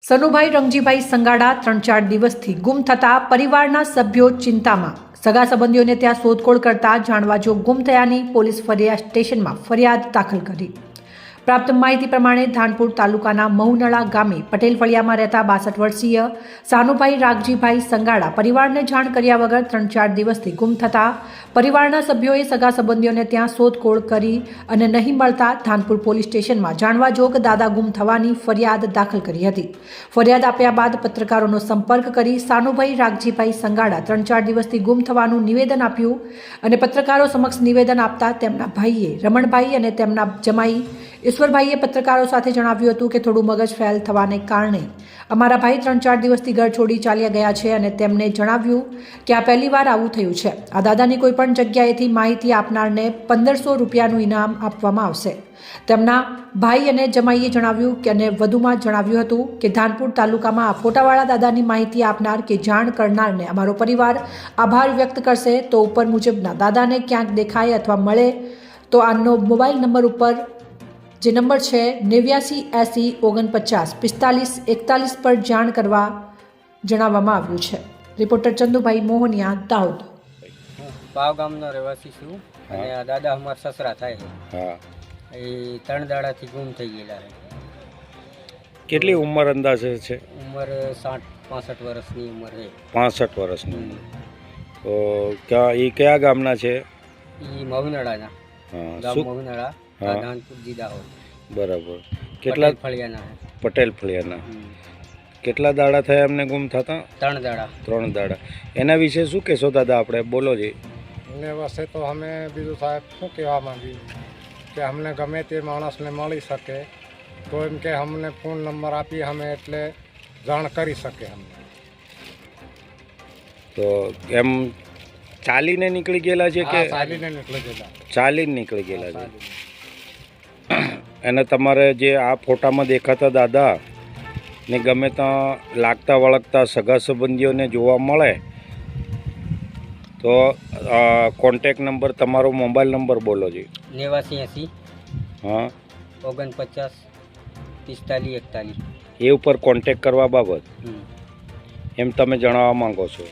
સનુભાઈ રંગજીભાઈ સંગાડા 3-4 દિવસથી ગુમ થતા પરિવારના સભ્યો ચિંતામાં। સગા સંબંધીઓને ત્યાં શોધખોળ કરતા જાણવા જો ગુમ થયાની પોલીસ ફરિયાદ સ્ટેશનમાં ફરિયાદ દાખલ કરી। પ્રાપ્ત માહિતી પ્રમાણે ધાનપુર તાલુકાના મહુનળા ગામે પટેલ ફળિયામાં રહેતા 62 વર્ષીય સાનુભાઈ રાગજીભાઈ સંગાડા પરિવારને જાણ કર્યા વગર 3-4 દિવસથી ગુમ થતા પરિવારના સભ્યોએ સગા સંબંધીઓને ત્યાં શોધખોળ કરી અને નહીં મળતા ધાનપુર પોલીસ સ્ટેશનમાં જાણવા જોગ દાદા ગુમ થવાની ફરિયાદ દાખલ કરી હતી। ફરિયાદ આપ્યા બાદ પત્રકારોનો સંપર્ક કરી સાનુભાઈ રાગજીભાઈ સંગાડા 3-4 દિવસથી ગુમ થવાનું નિવેદન આપ્યું અને પત્રકારો સમક્ષ નિવેદન આપતા તેમના ભાઈએ રમણભાઈ અને તેમના જમાઈ ઈશ્વરભાઈએ પત્રકારો સાથે જણાવ્યું હતું કે થોડું મગજ ફેલ થવાને કારણે અમારા ભાઈ 3-4 દિવસથી ઘર છોડી ચાલ્યા ગયા છે અને તેમને જણાવ્યું કે આ પહેલીવાર આવું થયું છે। આ દાદાની કોઈ પણ જગ્યાએથી માહિતી આપનારને 1500 રૂપિયાનું ઇનામ આપવામાં આવશે। તેમના ભાઈ અને જમાઈએ જણાવ્યું કે અને વધુમાં જણાવ્યું હતું કે ધાનપુર તાલુકામાં આ ફોટાવાળા દાદાની માહિતી આપનાર કે જાણ કરનારને અમારો પરિવાર આભાર વ્યક્ત કરશે। તો ઉપર મુજબના દાદાને ક્યાંક દેખાય અથવા મળે તો આનો મોબાઈલ નંબર ઉપર જે નંબર છે 89 80 49 45 41 પર જાણ કરવા જણાવવામાં આવ્યું છે। રિપોર્ટર ચંદુભાઈ મોહનિયા, દાહોદ। પાવ ગામનો રહેવાસી છું અને આ દાદા અમારા સસરા થાય છે। એ 3 દાડાથી ગુમ થઈ ગયેલા છે। કેટલી ઉંમર અંદાજે છે? ઉંમર 65 વર્ષની ઉંમર છે। 65 વર્ષની ઉંમર। તો કયા ગામના છે? એ મહુનળાના ગામ મહુનળા, ધાનપુર દાહોદ। બરાબર। કેટલા ફળિયાના? પટેલ ફળિયાના। કેટલા દાડા થયા એમને ગુમ થતા? 3 દાડા। 3 દાડા। એના વિશે શું કહેશો દાદા? આપણે બોલો જી। એને વસે તો અમે બીજું સાહેબ શું કહેવા માંગીએ કે અમને ગમે તે માણસને મળી શકે તો એમ કે અમને ફોન નંબર આપી અમે એટલે જાણ કરી શકે અમને। તો એમ ચાલીને નીકળી ગયેલા છે કે? ચાલીને નીકળી ગયેલા। ચાલીને નીકળી ગયેલા છે। અને તમારે જે આ ફોટામાં દેખાતા દાદા ને ગમે ત્યાં લાગતા વળગતા સગા સંબંધીઓને જોવા મળે તો કોન્ટેક નંબર, તમારો મોબાઈલ નંબર બોલો જી। 89 80 હા 49 45 41 એ ઉપર કોન્ટેક કરવા બાબત એમ તમે જણાવવા માંગો છો?